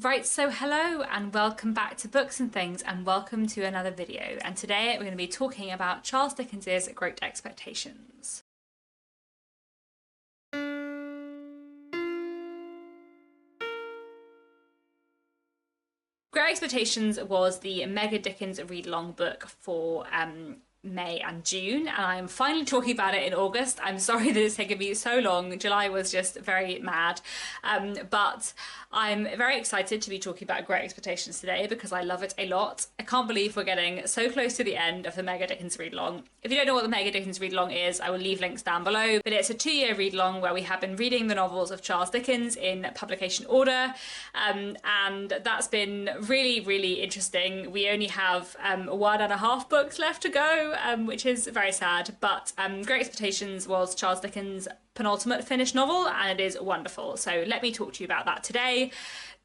Right, so hello and welcome back to Books and Things, and welcome to another video. And today we're going to be talking about Charles Dickens's Great Expectations. Great Expectations was the mega Dickens read-along book for May and June, and I'm finally talking about it in August. I'm sorry that it's taken me so long. July was just very mad, but I'm very excited to be talking about Great Expectations today because I love it a lot. I can't believe we're getting so close to the end of the mega Dickens read-along. If you don't know what the mega Dickens read-along is, I will leave links down below, but it's a 2-year read-along where we have been reading the novels of Charles Dickens in publication order, and that's been really interesting. We only have 1.5 books left to go, which is very sad, but Great Expectations was Charles Dickens' penultimate finished novel, and it is wonderful. So let me talk to you about that today.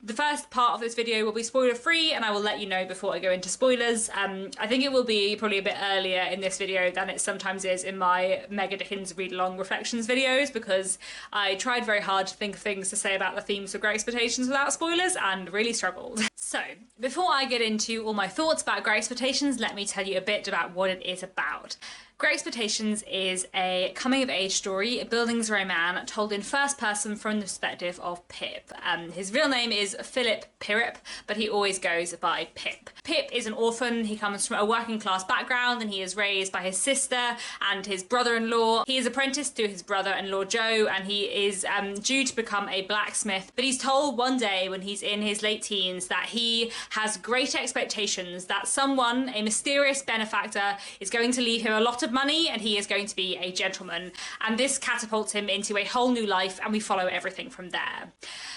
The first part of this video will be spoiler free, and I will let you know before I go into spoilers. I think it will be probably a bit earlier in this video than it sometimes is in my Mega Dickens read-along reflections videos, because I tried very hard to think of things to say about the themes of Great Expectations without spoilers and really struggled. So before I get into all my thoughts about Great Expectations, let me tell you a bit about what it is about. Great Expectations is a coming-of-age story, a building zero man, told in first person from the perspective of Pip. His real name is Philip Pirrip, but he always goes by Pip. Pip is an orphan. He comes from a working-class background, and he is raised by his sister and his brother-in-law. He is apprenticed to his brother-in-law Joe, and he is due to become a blacksmith. But he's told one day when he's in his late teens that he has great expectations that someone, a mysterious benefactor, is going to leave him a lot of money and he is going to be a gentleman, and this catapults him into a whole new life, and we follow everything from there.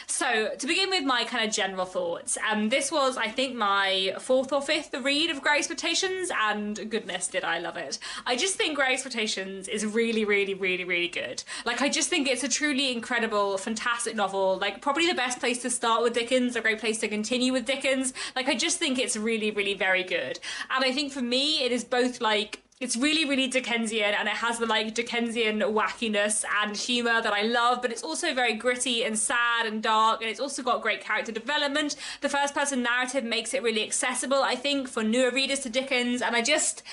So to begin with my kind of general thoughts, this was I think my 4th or 5th read of Great Expectations, and goodness did I love it. I just think Great Expectations is really good. Like, I just think it's a truly incredible, fantastic novel, like probably the best place to start with Dickens, a great place to continue with Dickens. Like, I just think it's really very good, and I think for me it is both like, it's really Dickensian, and it has the like Dickensian wackiness and humour that I love, but it's also very gritty and sad and dark, and it's also got great character development. The first person narrative makes it really accessible, I think, for newer readers to Dickens, and I just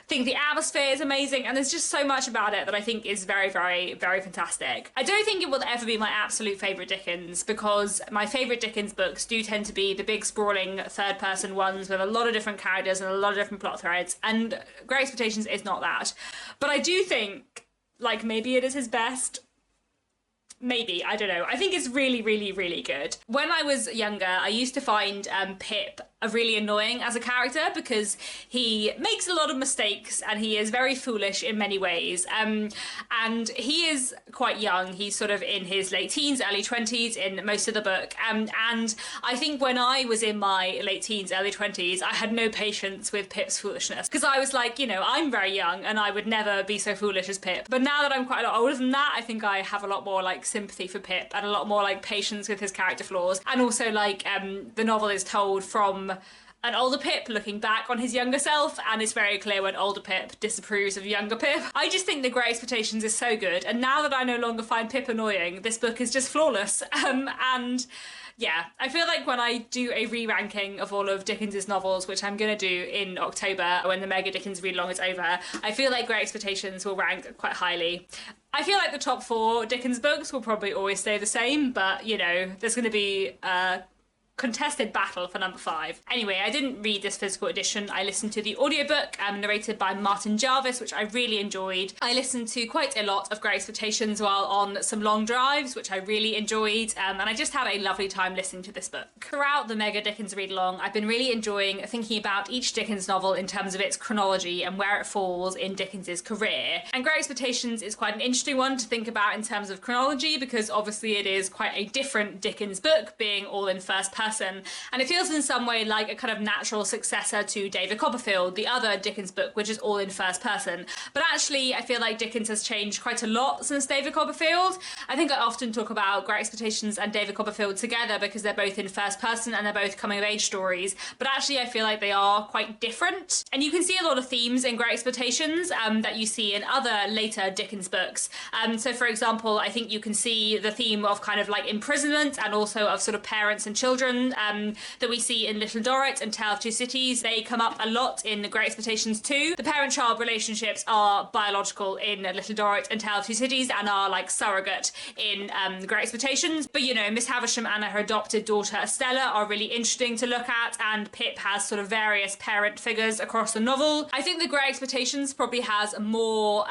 think the atmosphere is amazing, and there's just so much about it that I think is very fantastic. I don't think it will ever be my absolute favourite Dickens, because my favourite Dickens books do tend to be the big sprawling third person ones with a lot of different characters and a lot of different plot threads, and Great Expectations is not that. But I do think, like, maybe it is his best. Maybe, I don't know. I think it's really good. When I was younger, I used to find Pip really annoying as a character because he makes a lot of mistakes and he is very foolish in many ways. And he is quite young. He's sort of in his late teens, early 20s in most of the book. And I think when I was in my late teens, early 20s, I had no patience with Pip's foolishness, because I was like, you know, I'm very young and I would never be so foolish as Pip. But now that I'm quite a lot older than that, I think I have a lot more like sympathy for Pip and a lot more like patience with his character flaws. And also like the novel is told from an older Pip looking back on his younger self, and it's very clear when older Pip disapproves of younger Pip. I just think the Great Expectations is so good, and now that I no longer find Pip annoying, this book is just flawless. And yeah, I feel like when I do a re-ranking of all of Dickens's novels, which I'm gonna do in October when the Mega Dickens read-along is over, I feel like Great Expectations will rank quite highly. I feel like the top 4 Dickens books will probably always stay the same, but you know, there's gonna be contested battle for number 5. Anyway, I didn't read this physical edition. I listened to the audiobook narrated by Martin Jarvis, which I really enjoyed. I listened to quite a lot of Great Expectations while on some long drives, which I really enjoyed, and I just had a lovely time listening to this book. Throughout the Mega Dickens read-along, I've been really enjoying thinking about each Dickens novel in terms of its chronology and where it falls in Dickens's career. And Great Expectations is quite an interesting one to think about in terms of chronology, because obviously it is quite a different Dickens book, being all in first person. And it feels in some way like a kind of natural successor to David Copperfield, the other Dickens book, which is all in first person. But actually, I feel like Dickens has changed quite a lot since David Copperfield. I think I often talk about Great Expectations and David Copperfield together because they're both in first person and they're both coming of age stories. But actually, I feel like they are quite different. And you can see a lot of themes in Great Expectations that you see in other later Dickens books. So for example, I think you can see the theme of kind of like imprisonment and also of sort of parents and children driven that we see in Little Dorrit and Tale of Two Cities. They come up a lot in Great Expectations too. The parent-child relationships are biological in Little Dorrit and Tale of Two Cities and are like surrogate in Great Expectations. But you know, Miss Havisham and her adopted daughter Estella are really interesting to look at, and Pip has sort of various parent figures across the novel. I think the Great Expectations probably has more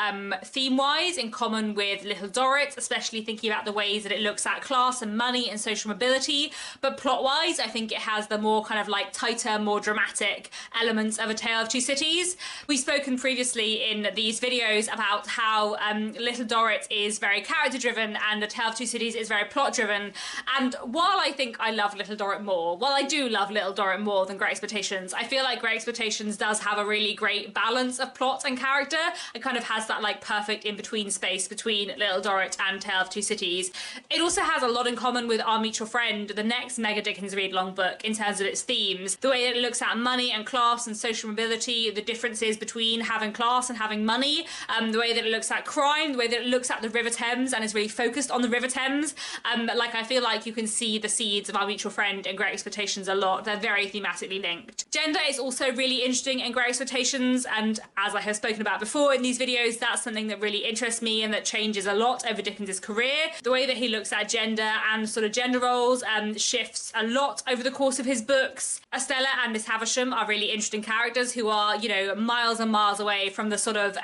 theme-wise in common with Little Dorrit, especially thinking about the ways that it looks at class and money and social mobility. But plot-wise, I think it has the more kind of like tighter, more dramatic elements of A Tale of Two Cities. We've spoken previously in these videos about how Little Dorrit is very character-driven and A Tale of Two Cities is very plot-driven. And while I think I love Little Dorrit more, while I do love Little Dorrit more than Great Expectations, I feel like Great Expectations does have a really great balance of plot and character. It kind of has that like perfect in-between space between Little Dorrit and Tale of Two Cities. It also has a lot in common with Our Mutual Friend, the next mega Dickens read-along book, in terms of its themes. The way that it looks at money and class and social mobility, the differences between having class and having money, the way that it looks at crime, the way that it looks at the River Thames and is really focused on the River Thames. Like I feel like you can see the seeds of Our Mutual Friend and Great Expectations a lot. They're very thematically linked. Gender is also really interesting in Great Expectations, and as I have spoken about before in these videos, that's something that really interests me and that changes a lot over Dickens's career. The way that he looks at gender and sort of gender roles shifts a lot over the course of his books. Estella and Miss Havisham are really interesting characters who are, you know, miles and miles away from the sort of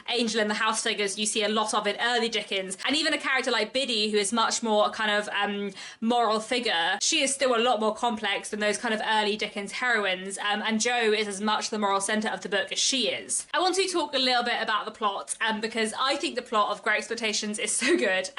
angel in the house figures you see a lot of in early Dickens. And even a character like Biddy, who is much more a kind of moral figure, she is still a lot more complex than those kind of early Dickens heroines, and Jo is as much the moral centre of the book as she is. I want to talk a little bit about the plot, because I think the plot of Great Expectations is so good.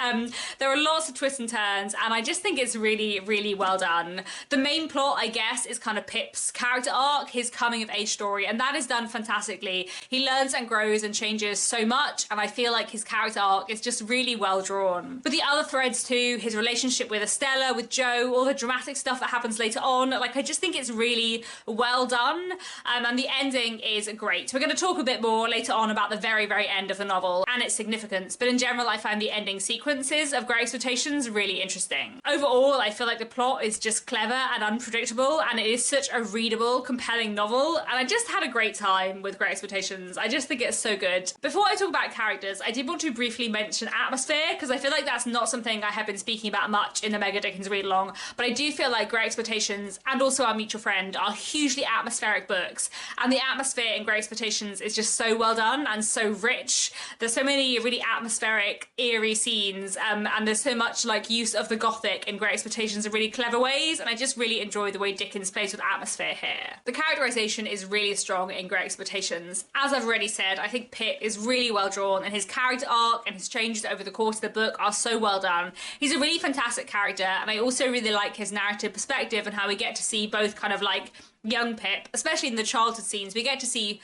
There are lots of twists and turns, and I just think it's really, really well done. The main plot, I guess, is kind of Pip's character arc, his coming of age story, and that is done fantastically. He learns and grows and changes so much, and I feel like his character arc is just really well drawn. But the other threads too, his relationship with Estella, with Jo, all the dramatic stuff that happens later on, like I just think it's really well done, and the ending is great. We're going to talk a bit more later on about the very, very end of the novel and its significance, but in general I find the ending sequences of Great Expectations really interesting. Overall, I feel like the plot is just clever and unpredictable, and it is such a readable, compelling novel, and I just had a great time with Great Expectations. I just think it's so good. Before I talk about characters, I did want to briefly mention atmosphere, because I feel like that's not something I have been speaking about much in the Mega Dickens read-along, but I do feel like Great Expectations and also Our Mutual Friend are hugely atmospheric books, and the atmosphere in Great Expectations is just so well done and so rich. There's so many really atmospheric, eerie scenes, and there's so much like use of the Gothic in Great Expectations in really clever ways, and I just really enjoy the way Dickens plays with atmosphere here. The characterization is really strong in Great Expectations. As I've already said, I think Pip is really well drawn, and his character arc and his changes over the course of the book are so well done. He's a really fantastic character, and I also really like his narrative perspective and how we get to see both kind of like young Pip, especially in the childhood scenes, we get to see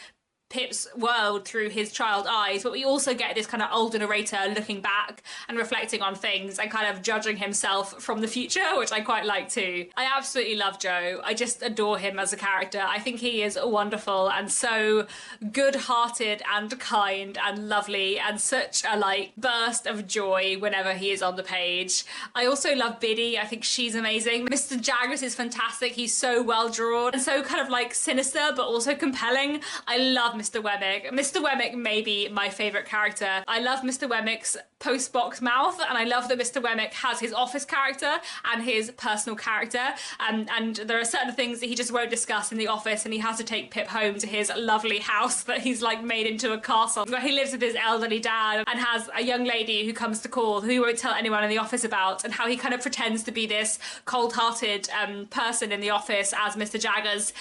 Pip's world through his child eyes, but we also get this kind of older narrator looking back and reflecting on things and kind of judging himself from the future, which I quite like too. I absolutely love Jo. I just adore him as a character. I think he is wonderful and so good-hearted and kind and lovely, and such a like burst of joy whenever he is on the page. I also love Biddy. I think she's amazing. Mr. Jaggers is fantastic. He's so well drawn and so kind of like sinister but also compelling. I love Mr. Wemmick. Mr. Wemmick may be my favourite character. I love Mr. Wemmick's post-box mouth, and I love that Mr. Wemmick has his office character and his personal character, and there are certain things that he just won't discuss in the office, and he has to take Pip home to his lovely house that he's like made into a castle where he lives with his elderly dad and has a young lady who comes to call who he won't tell anyone in the office about, and how he kind of pretends to be this cold-hearted person in the office as Mr. Jaggers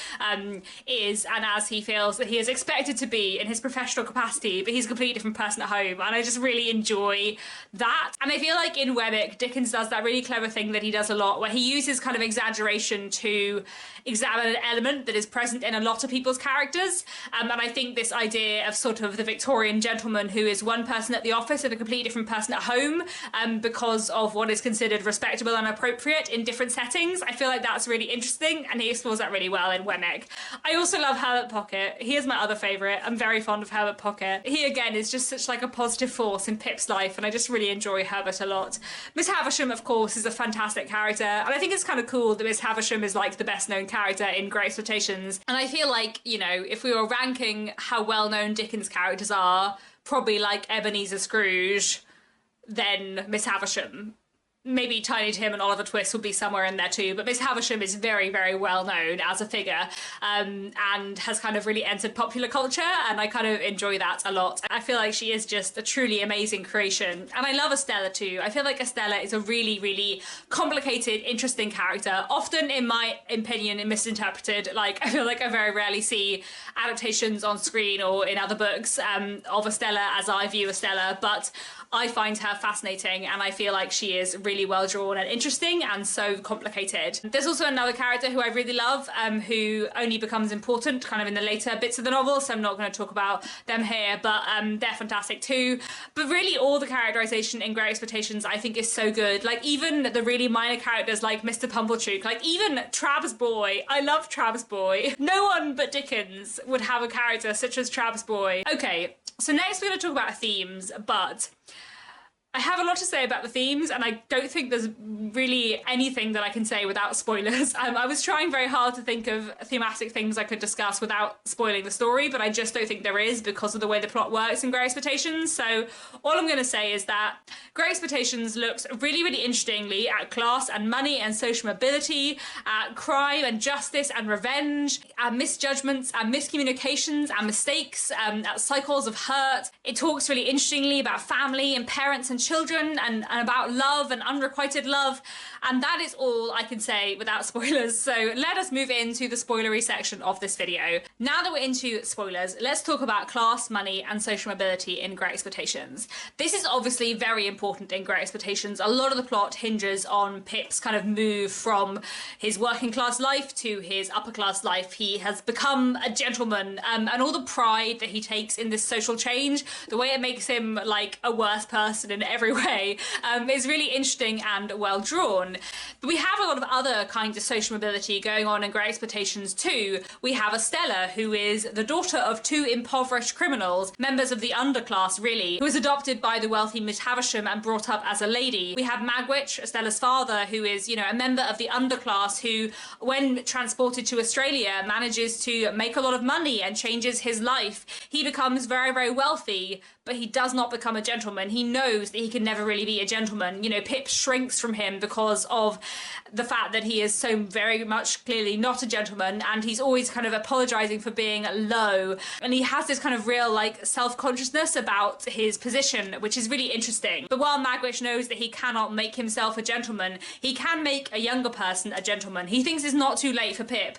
is, and as he feels that he is expected to be in his professional capacity, but he's a completely different person at home, and I just really enjoy that. And I feel like in Wemmick, Dickens does that really clever thing that he does a lot, where he uses kind of exaggeration to examine an element that is present in a lot of people's characters, and I think this idea of sort of the Victorian gentleman who is one person at the office and a completely different person at home, because of what is considered respectable and appropriate in different settings, I feel like that's really interesting, and he explores that really well in Wemmick. I also love Herbert Pocket. He is my other favourite favourite. I'm very fond of Herbert Pocket. He, again, is just such like a positive force in Pip's life, and I just really enjoy Herbert a lot. Miss Havisham, of course, is a fantastic character, and I think it's kind of cool that Miss Havisham is like the best known character in Great Expectations. And I feel like, you know, if we were ranking how well known Dickens characters are, probably like Ebenezer Scrooge, then Miss Havisham. Maybe Tiny Tim and Oliver Twist will be somewhere in there too, but Miss Havisham is very, very well known as a figure, and has kind of really entered popular culture, and I kind of enjoy that a lot. I feel like she is just a truly amazing creation, and I love Estella too. I feel like Estella is a really, really complicated, interesting character, often, in my opinion, misinterpreted. Like, I feel like I very rarely see adaptations on screen or in other books of Estella as I view Estella, but I find her fascinating, and I feel like she is really well drawn and interesting and so complicated. There's also another character who I really love, who only becomes important kind of in the later bits of the novel, so I'm not going to talk about them here, but they're fantastic too. But really all the characterization in Great Expectations I think is so good. Like, even the really minor characters like Mr. Pumblechook, like even Trabb's Boy. I love Trabb's Boy. No one but Dickens would have a character such as Trabb's Boy. Okay, so next we're going to talk about themes, but I have a lot to say about the themes, and I don't think there's really anything that I can say without spoilers. I was trying very hard to think of thematic things I could discuss without spoiling the story, but I just don't think there is because of the way the plot works in Great Expectations. So all I'm going to say is that Great Expectations looks really, really interestingly at class and money and social mobility, at crime and justice and revenge, at misjudgments and miscommunications and mistakes, at cycles of hurt. It talks really interestingly about family and parents and children, and about love and unrequited love, and that is all I can say without spoilers. So let us move into the spoilery section of this video. Now that we're into spoilers, let's talk about class, money and social mobility in Great Expectations. This is obviously very important in Great Expectations. A lot of the plot hinges on Pip's kind of move from his working class life to his upper class life. He has become a gentleman, and all the pride that he takes in this social change, the way it makes him like a worse person in every way, is really interesting and well drawn. But we have a lot of other kinds of social mobility going on in Great Expectations too. We have Estella, who is the daughter of two impoverished criminals, members of the underclass really, who was adopted by the wealthy Miss Havisham and brought up as a lady. We have Magwitch, Estella's father, who is, you know, a member of the underclass who, when transported to Australia, manages to make a lot of money and changes his life. He becomes very, very wealthy, but he does not become a gentleman. He knows that he can never really be a gentleman. You know, Pip shrinks from him because of the fact that he is so very much clearly not a gentleman, and he's always kind of apologising for being low. And he has this kind of real, like, self-consciousness about his position, which is really interesting. But while Magwitch knows that he cannot make himself a gentleman, he can make a younger person a gentleman. He thinks it's not too late for Pip,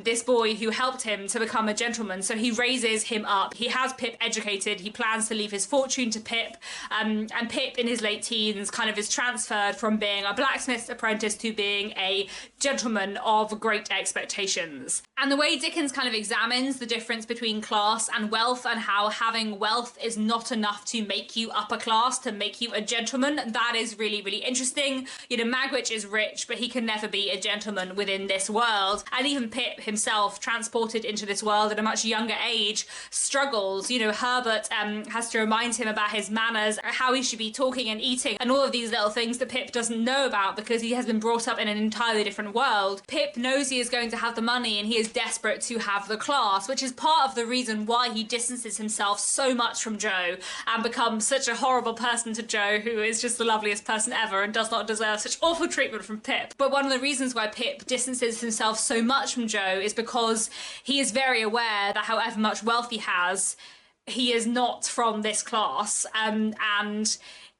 this boy who helped him to become a gentleman, so he raises him up. He has Pip educated. He plans to leave his fortune to Pip, and Pip in his late teens kind of is transferred from being a blacksmith's apprentice to being a gentleman of Great Expectations. And the way Dickens kind of examines the difference between class and wealth, and how having wealth is not enough to make you upper class, to make you a gentleman, that is really, really interesting. You know, Magwitch is rich, but he can never be a gentleman within this world. And even Pip himself, transported into this world at a much younger age, struggles. You know, Herbert has to remind him about his manners, how he should be talking and eating, and all of these little things that Pip doesn't know about because he has been brought up in an entirely different world. Pip knows he is going to have the money, and he is desperate to have the class, which is part of the reason why he distances himself so much from Joe and becomes such a horrible person to Joe, who is just the loveliest person ever and does not deserve such awful treatment from Pip. But one of the reasons why Pip distances himself so much from Joe is because he is very aware that however much wealth he has, he is not from this class, and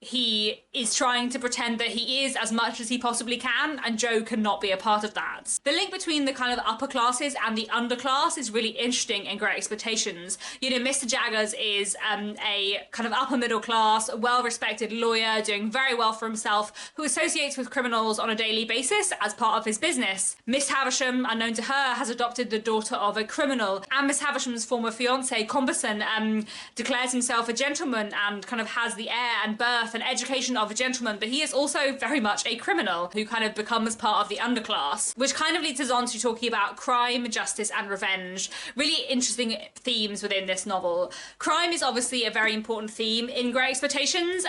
he is trying to pretend that he is as much as he possibly can, and Joe cannot be a part of that. The link between the kind of upper classes and the underclass is really interesting in Great Expectations. You know, Mr. Jaggers is a kind of upper middle class, well-respected lawyer doing very well for himself, who associates with criminals on a daily basis as part of his business. Miss Havisham, unknown to her, has adopted the daughter of a criminal, and Miss Havisham's former fiance, Comberson, declares himself a gentleman and kind of has the air and birth birth and education of a gentleman, but he is also very much a criminal who kind of becomes part of the underclass, which kind of leads us on to talking about crime, justice, and revenge. Really interesting themes within this novel. Crime is obviously a very important theme in Great Expectations.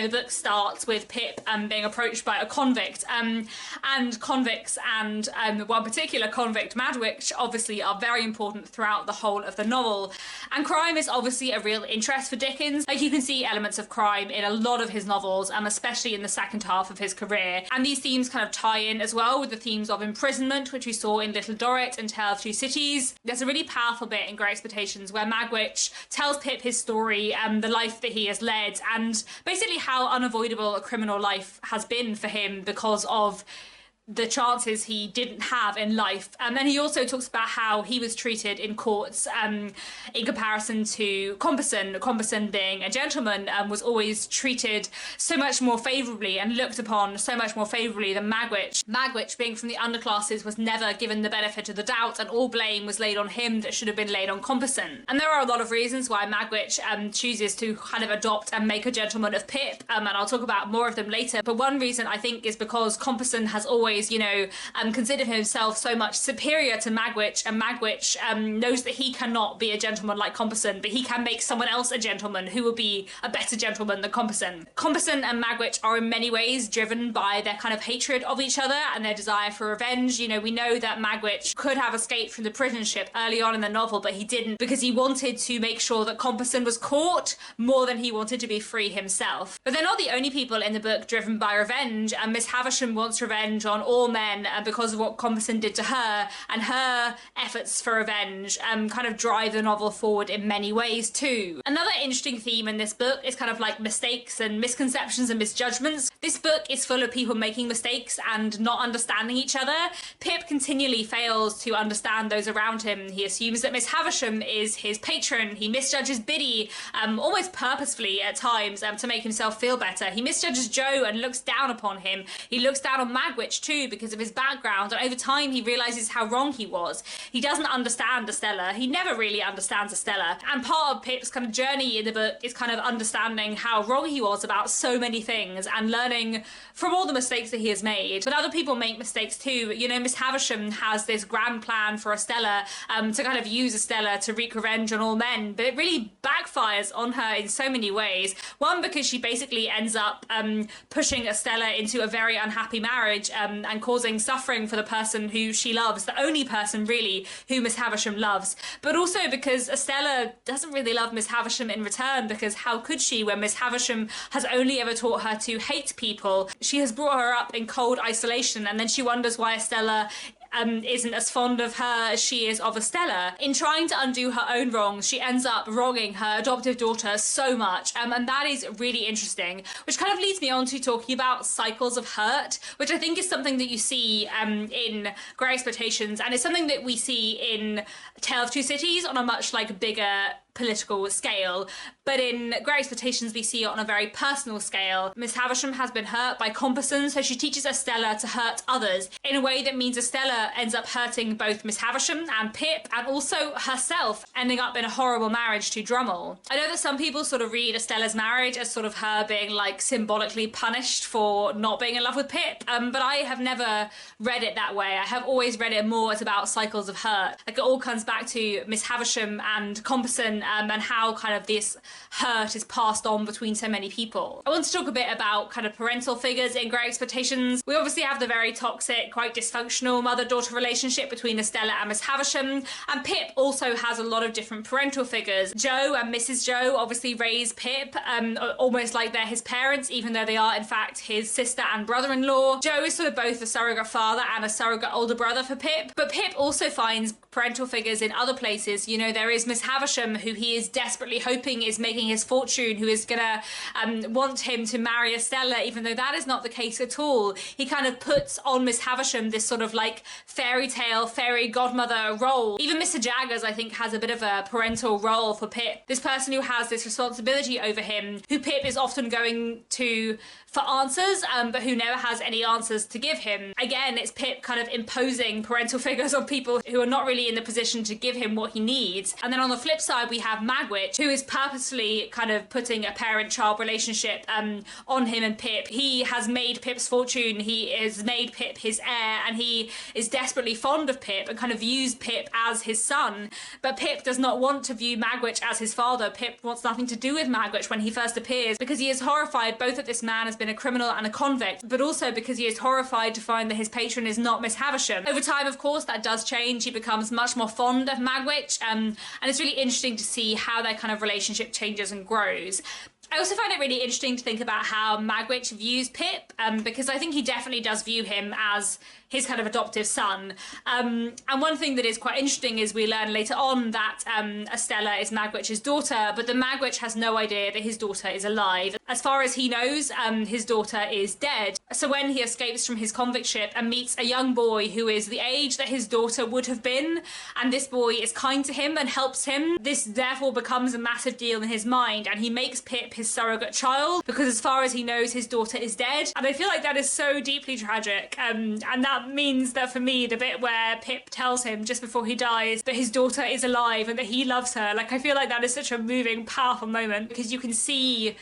The book starts with Pip being approached by a convict, and convicts and one particular convict, Madwich, obviously are very important throughout the whole of the novel. And crime is obviously a real interest for Dickens. Like, you can see elements of crime in a lot of his novels, especially in the second half of his career. And these themes kind of tie in as well with the themes of imprisonment, which we saw in Little Dorrit and Tale of Two Cities. There's a really powerful bit in Great Expectations where Magwitch tells Pip his story, the life that he has led, and basically how unavoidable a criminal life has been for him because of the chances he didn't have in life. And then he also talks about how he was treated in courts in comparison to Compeyson. Compeyson, being a gentleman, was always treated so much more favourably and looked upon so much more favourably than Magwitch. Magwitch, being from the underclasses, was never given the benefit of the doubt, and all blame was laid on him that should have been laid on Compeyson. And there are a lot of reasons why Magwitch chooses to kind of adopt and make a gentleman of Pip, and I'll talk about more of them later. But one reason, I think, is because Compeyson has always considered himself so much superior to Magwitch, and Magwitch knows that he cannot be a gentleman like Compeyson, but he can make someone else a gentleman who will be a better gentleman than Compeyson. Compeyson and Magwitch are in many ways driven by their kind of hatred of each other and their desire for revenge. We know that Magwitch could have escaped from the prison ship early on in the novel, but he didn't, because he wanted to make sure that Compeyson was caught more than he wanted to be free himself. But they're not the only people in the book driven by revenge, and Miss Havisham wants revenge on all men because of what Compeyson did to her, and her efforts for revenge kind of drive the novel forward in many ways too. Another interesting theme in this book is kind of like mistakes and misconceptions and misjudgments. This book is full of people making mistakes and not understanding each other. Pip continually fails to understand those around him. He assumes that Miss Havisham is his patron. He misjudges Biddy almost purposefully at times to make himself feel better. He misjudges Joe and looks down upon him. He looks down on Magwitch too because of his background, and over time he realises how wrong he was. He doesn't understand Estella. He never really understands Estella, and part of Pip's kind of journey in the book is kind of understanding how wrong he was about so many things and learning from all the mistakes that he has made. But other people make mistakes too. Miss Havisham has this grand plan for Estella to kind of use Estella to wreak revenge on all men, but it really backfires on her in so many ways. One, because she basically ends up pushing Estella into a very unhappy marriage and causing suffering for the person who she loves, the only person really who Miss Havisham loves. But also because Estella doesn't really love Miss Havisham in return, because how could she when Miss Havisham has only ever taught her to hate people? She has brought her up in cold isolation, and then she wonders why Estella isn't as fond of her as she is of Estella. In trying to undo her own wrongs, she ends up wronging her adoptive daughter so much, and that is really interesting, which kind of leads me on to talking about cycles of hurt, which I think is something that you see in Great Expectations, and it's something that we see in Tale of Two Cities on a much bigger political scale. But in Great Expectations, we see it on a very personal scale. Miss Havisham has been hurt by Compeyson, so she teaches Estella to hurt others in a way that means Estella ends up hurting both Miss Havisham and Pip, and also herself, ending up in a horrible marriage to Drummle. I know that some people sort of read Estella's marriage as sort of her being symbolically punished for not being in love with Pip, but I have never read it that way. I have always read it more as about cycles of hurt. It all comes back to Miss Havisham and Compeyson, and how kind of this hurt is passed on between so many people. I want to talk a bit about kind of parental figures in Great Expectations. We obviously have the very toxic, quite dysfunctional mother-daughter relationship between Estella and Miss Havisham, and Pip also has a lot of different parental figures. Joe and Mrs. Joe obviously raise Pip almost like they're his parents, even though they are in fact his sister and brother-in-law. Joe is sort of both a surrogate father and a surrogate older brother for Pip, but Pip also finds parental figures in other places. There is Miss Havisham, who he is desperately hoping is making his fortune, who is gonna want him to marry Estella, even though that is not the case at all. He kind of puts on Miss Havisham this sort of fairy tale, fairy godmother role. Even Mr. Jaggers, I think, has a bit of a parental role for Pip. This person who has this responsibility over him, who Pip is often going to for answers, but who never has any answers to give him. Again, it's Pip kind of imposing parental figures on people who are not really in the position to give him what he needs. And then on the flip side, we we have Magwitch, who is purposely kind of putting a parent-child relationship on him and Pip. He has made Pip's fortune, he has made Pip his heir, and he is desperately fond of Pip and kind of views Pip as his son. But Pip does not want to view Magwitch as his father. Pip wants nothing to do with Magwitch when he first appears, because he is horrified both that this man has been a criminal and a convict, but also because he is horrified to find that his patron is not Miss Havisham. Over time, of course, that does change. He becomes much more fond of Magwitch, and it's really interesting to see how their kind of relationship changes and grows. I also find it really interesting to think about how Magwitch views Pip, because I think he definitely does view him as his kind of adoptive son. And one thing that is quite interesting is we learn later on that Estella is Magwitch's daughter, but the Magwitch has no idea that his daughter is alive. As far as he knows, his daughter is dead. So when he escapes from his convict ship and meets a young boy who is the age that his daughter would have been, and this boy is kind to him and helps him, this therefore becomes a massive deal in his mind, and he makes Pip his surrogate child, because as far as he knows, his daughter is dead. And I feel like that is so deeply tragic, and that means that for me, the bit where Pip tells him just before he dies that his daughter is alive and that he loves her, like, I feel like that is such a moving, powerful moment, because you can see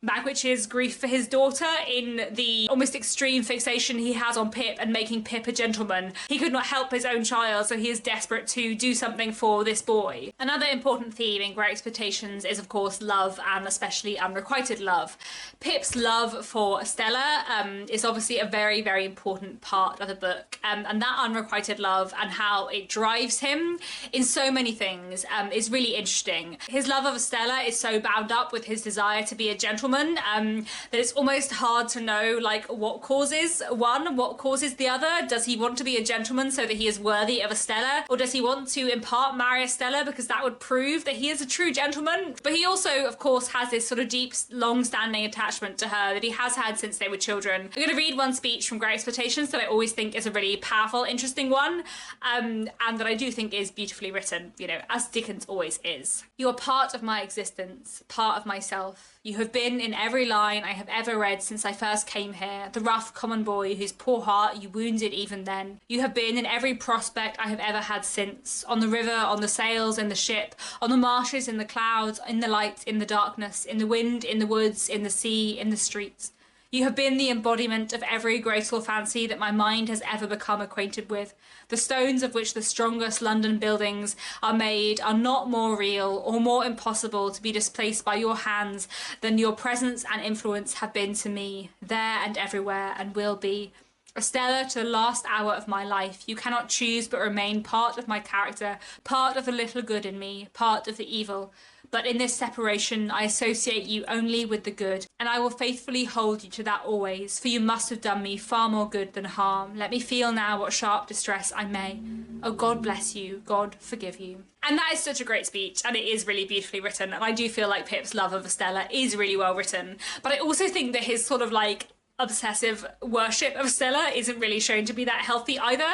Magwitch's grief for his daughter in the almost extreme fixation he has on Pip and making Pip a gentleman. He could not help his own child, so he is desperate to do something for this boy. Another important theme in Great Expectations is, of course, love, and especially unrequited love. Pip's love for Estella is obviously a very, very important part of the book, and that unrequited love and how it drives him in so many things is really interesting. His love of Estella is so bound up with his desire to be a gentleman that it's almost hard to know, like, what causes one, what causes the other. Does he want to be a gentleman so that he is worthy of Estella, or does he want to in part marry Estella because that would prove that he is a true gentleman? But he also, of course, has this sort of deep, long-standing attachment to her that he has had since they were children. I'm going to read one speech from Great Expectations that I always think is a really powerful, interesting one, and that I do think is beautifully written, you know, as Dickens always is. You are part of my existence, part of myself. You have been in every line I have ever read since I first came here, the rough common boy whose poor heart you wounded even then. You have been in every prospect I have ever had since, on the river, on the sails, in the ship, on the marshes, in the clouds, in the light, in the darkness, in the wind, in the woods, in the sea, in the streets. You have been the embodiment of every graceful fancy that my mind has ever become acquainted with. The stones of which the strongest London buildings are made are not more real or more impossible to be displaced by your hands than your presence and influence have been to me, there and everywhere, and will be. Estella, to the last hour of my life, you cannot choose but remain part of my character, part of the little good in me, part of the evil. But in this separation, I associate you only with the good, and I will faithfully hold you to that always, for you must have done me far more good than harm. Let me feel now what sharp distress I may. Oh, God bless you, God forgive you. And that is such a great speech, and it is really beautifully written, and I do feel like Pip's love of Estella is really well written. But I also think that his sort of, like, obsessive worship of Stella isn't really shown to be that healthy either.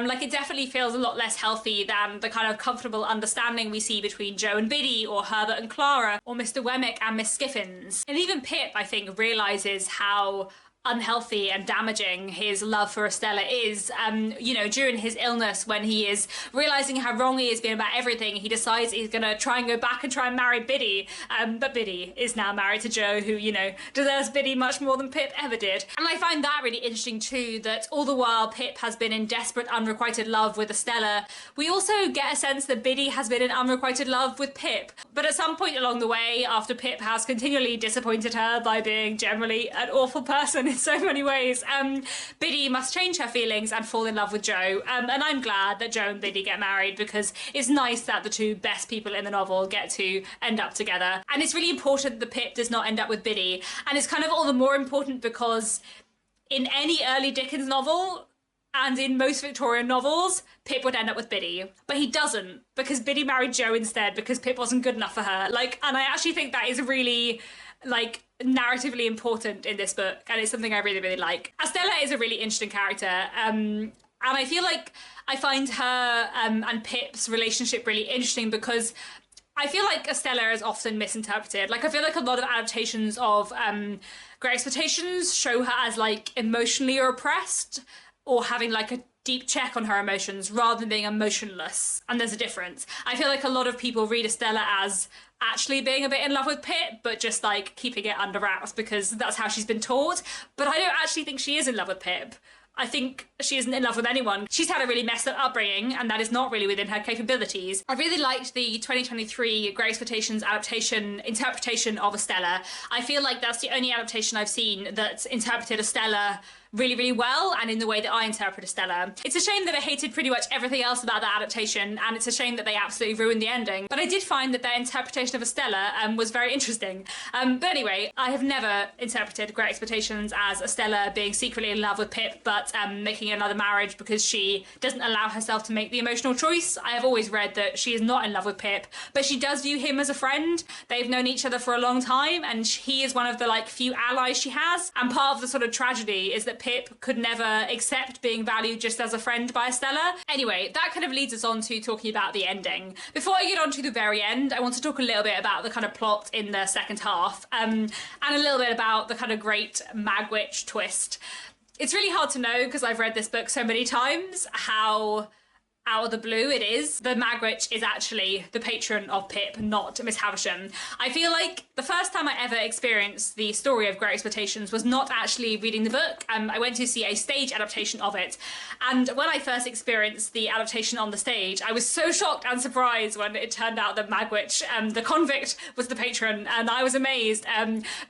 Like, it definitely feels a lot less healthy than the kind of comfortable understanding we see between Joe and Biddy, or Herbert and Clara, or Mr. Wemmick and Miss Skiffins. And even Pip, I think, realises how unhealthy and damaging his love for Estella is. You know, during his illness, when he is realising how wrong he has been about everything, he decides he's going to try and go back and try and marry Biddy. But Biddy is now married to Joe, who, you know, deserves Biddy much more than Pip ever did. And I find that really interesting too, that all the while Pip has been in desperate unrequited love with Estella, we also get a sense that Biddy has been in unrequited love with Pip. But at some point along the way, after Pip has continually disappointed her by being generally an awful person in so many ways, Biddy must change her feelings and fall in love with Joe. And I'm glad that Joe and Biddy get married, because it's nice that the two best people in the novel get to end up together. And it's really important that Pip does not end up with Biddy. And it's kind of all the more important because in any early Dickens novel, and in most Victorian novels, Pip would end up with Biddy. But he doesn't, because Biddy married Joe instead, because Pip wasn't good enough for her. Like, and I actually think that is really, like, narratively important in this book, and it's something I really, really like. Estella is a really interesting character, and I feel like I find her and Pip's relationship really interesting because I feel like Estella is often misinterpreted. Like, I feel like a lot of adaptations of Great Expectations show her as, like, emotionally oppressed, or having, like, a deep check on her emotions rather than being emotionless. And there's a difference. I feel like a lot of people read Estella as actually being a bit in love with Pip, but just like keeping it under wraps because that's how she's been taught. But I don't actually think she is in love with Pip. I think she isn't in love with anyone. She's had a really messed up upbringing, and that is not really within her capabilities. I really liked the 2023 Great Expectations interpretation of Estella. I feel like that's the only adaptation I've seen that's interpreted Estella really, really well, and in the way that I interpret Estella. It's a shame that I hated pretty much everything else about that adaptation, and it's a shame that they absolutely ruined the ending. But I did find that their interpretation of Estella was very interesting. But anyway, I have never interpreted Great Expectations as Estella being secretly in love with Pip, but making another marriage because she doesn't allow herself to make the emotional choice. I have always read that she is not in love with Pip, but she does view him as a friend. They've known each other for a long time, and he is one of the few allies she has. And part of the sort of tragedy is that Pip could never accept being valued just as a friend by Estella. Anyway, that kind of leads us on to talking about the ending. Before I get on to the very end, I want to talk a little bit about the kind of plot in the second half, and a little bit about the kind of great Magwitch twist. It's really hard to know, because I've read this book so many times, how out of the blue it is. The Magwitch is actually the patron of Pip, not Miss Havisham. I feel like the first time I ever experienced the story of Great Expectations was not actually reading the book. I went to see a stage adaptation of it, and when I first experienced the adaptation on the stage, I was so shocked and surprised when it turned out that Magwitch, the convict, was the patron, and I was amazed.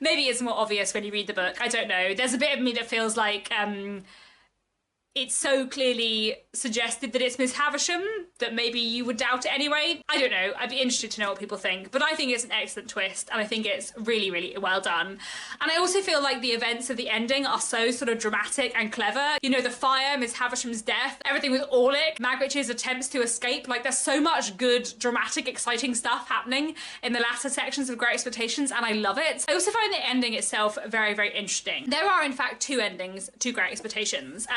Maybe it's more obvious when you read the book, I don't know. There's a bit of me that feels like it's so clearly suggested that it's Miss Havisham that maybe you would doubt it anyway. I don't know. I'd be interested to know what people think. But I think it's an excellent twist, and I think it's really, really well done. And I also feel like the events of the ending are so sort of dramatic and clever. You know, the fire, Miss Havisham's death, everything with Orlick, Magwitch's attempts to escape. Like, there's so much good, dramatic, exciting stuff happening in the latter sections of Great Expectations, and I love it. I also find the ending itself very, very interesting. There are, in fact, two endings to Great Expectations.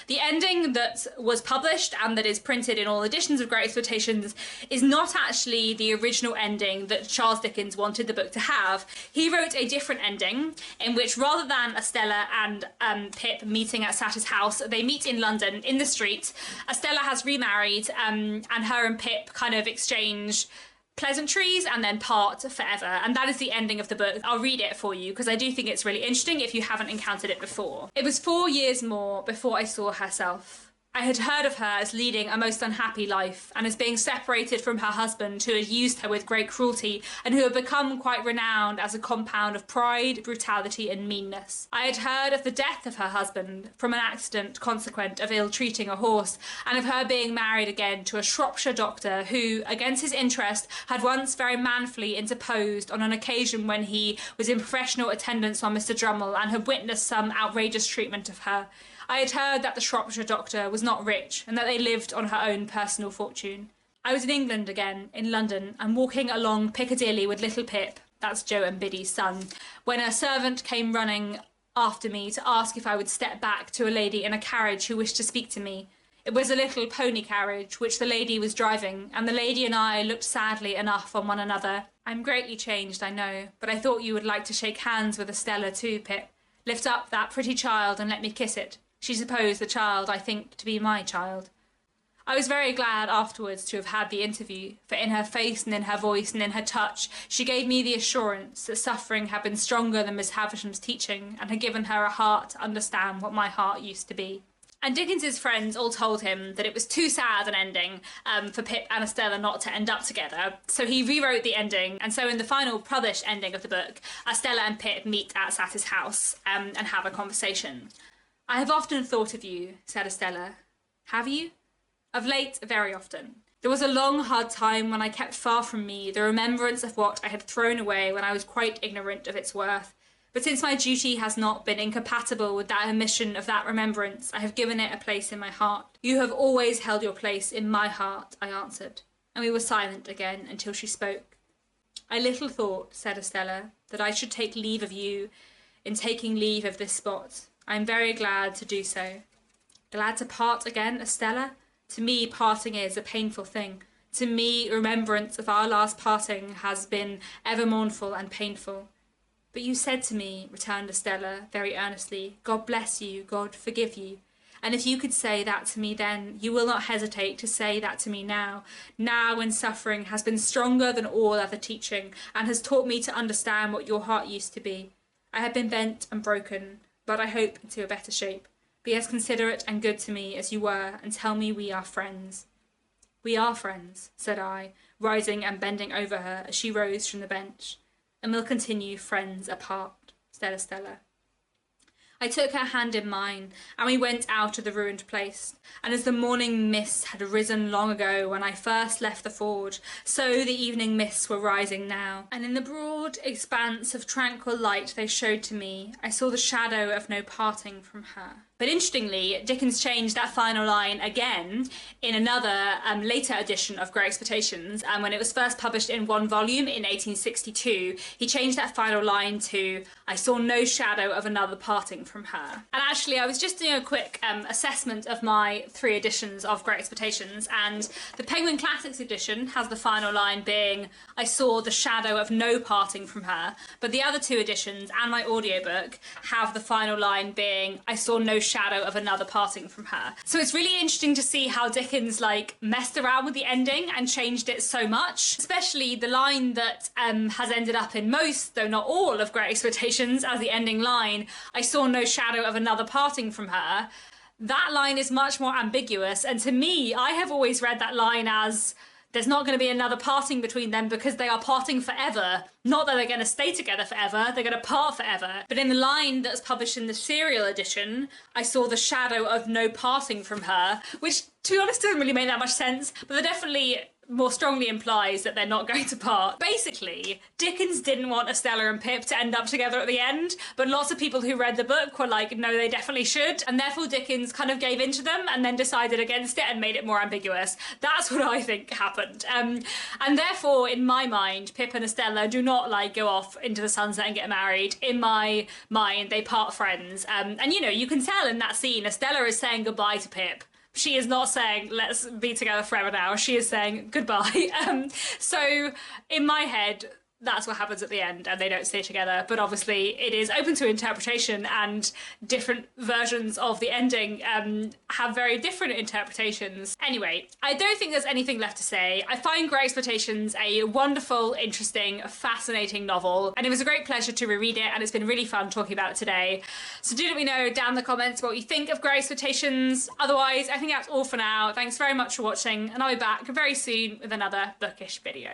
The ending that was published and that is printed in all editions of Great Expectations is not actually the original ending that Charles Dickens wanted the book to have. He wrote a different ending in which, rather than Estella and Pip meeting at Satter's house, they meet in London in the street. Estella has remarried, and her and Pip kind of exchange pleasantries and then part forever, and that is the ending of the book. I'll read it for you because I do think it's really interesting if you haven't encountered it before. It was 4 years more before I saw herself. I had heard of her as leading a most unhappy life, and as being separated from her husband, who had used her with great cruelty, and who had become quite renowned as a compound of pride, brutality, and meanness. I had heard of the death of her husband from an accident consequent of ill-treating a horse, and of her being married again to a Shropshire doctor who, against his interest, had once very manfully interposed on an occasion when he was in professional attendance on Mr. Drummle, and had witnessed some outrageous treatment of her. I had heard that the Shropshire doctor was not rich, and that they lived on her own personal fortune. I was in England again, in London, and walking along Piccadilly with little Pip, that's Joe and Biddy's son, when a servant came running after me to ask if I would step back to a lady in a carriage who wished to speak to me. It was a little pony carriage which the lady was driving, and the lady and I looked sadly enough on one another. I'm greatly changed, I know, but I thought you would like to shake hands with Estella too, Pip. Lift up that pretty child and let me kiss it. She supposed the child I think to be my child. I was very glad afterwards to have had the interview, for in her face and in her voice and in her touch she gave me the assurance that suffering had been stronger than Miss Havisham's teaching, and had given her a heart to understand what my heart used to be. And Dickens's friends all told him that it was too sad an ending for Pip and Estella not to end up together, so he rewrote the ending, and so in the final published ending of the book, Estella and Pip meet at Satter's house and have a conversation. I have often thought of you, said Estella. Have you? Of late, very often. There was a long, hard time when I kept far from me the remembrance of what I had thrown away when I was quite ignorant of its worth. But since my duty has not been incompatible with that omission of that remembrance, I have given it a place in my heart. You have always held your place in my heart, I answered, and we were silent again until she spoke. I little thought, said Estella, that I should take leave of you in taking leave of this spot. I am very glad to do so. Glad to part again, Estella? To me, parting is a painful thing. To me, remembrance of our last parting has been ever mournful and painful. But you said to me, returned Estella very earnestly, God bless you, God forgive you. And if you could say that to me then, you will not hesitate to say that to me now. Now when suffering has been stronger than all other teaching and has taught me to understand what your heart used to be. I have been bent and broken, but I hope into a better shape. Be as considerate and good to me as you were and tell me we are friends. We are friends, said I, rising and bending over her as she rose from the bench. And we'll continue friends apart, said Estella. I took her hand in mine, and we went out of the ruined place. And as the morning mists had risen long ago when I first left the forge, so the evening mists were rising now. And in the broad expanse of tranquil light they showed to me, I saw the shadow of no parting from her. But interestingly, Dickens changed that final line again in another later edition of Great Expectations. And when it was first published in one volume in 1862, he changed that final line to, I saw no shadow of another parting from her. And actually, I was just doing a quick assessment of my 3 editions of Great Expectations, and the Penguin Classics edition has the final line being, I saw the shadow of no parting from her. But the other 2 editions and my audiobook have the final line being, I saw no shadow of another parting from her. So it's really interesting to see how Dickens messed around with the ending and changed it so much, especially the line that has ended up in most, though not all, of Great Expectations as the ending line, I saw no shadow of another parting from her. That line is much more ambiguous, and to me, I have always read that line as there's not going to be another parting between them because they are parting forever. Not that they're going to stay together forever, they're going to part forever. But in the line that's published in the serial edition, I saw the shadow of no parting from her, which, to be honest, doesn't really make that much sense, but they're definitely more strongly implies that they're not going to part. Basically, Dickens didn't want Estella and Pip to end up together at the end, but lots of people who read the book were like, no, they definitely should, and therefore Dickens kind of gave in to them and then decided against it and made it more ambiguous. That's what I think happened. And therefore, in my mind, Pip and Estella do not go off into the sunset and get married. In my mind, they part friends. And you can tell in that scene, Estella is saying goodbye to Pip. She is not saying, let's be together forever now. She is saying goodbye. So in my head, that's what happens at the end, and they don't stay together. But obviously it is open to interpretation, and different versions of the ending have very different interpretations. Anyway, I don't think there's anything left to say. I find Great Expectations a wonderful, interesting, fascinating novel, and it was a great pleasure to reread it, and it's been really fun talking about it today. So do let me know down in the comments what you think of Great Expectations. Otherwise, I think that's all for now. Thanks very much for watching, and I'll be back very soon with another bookish video.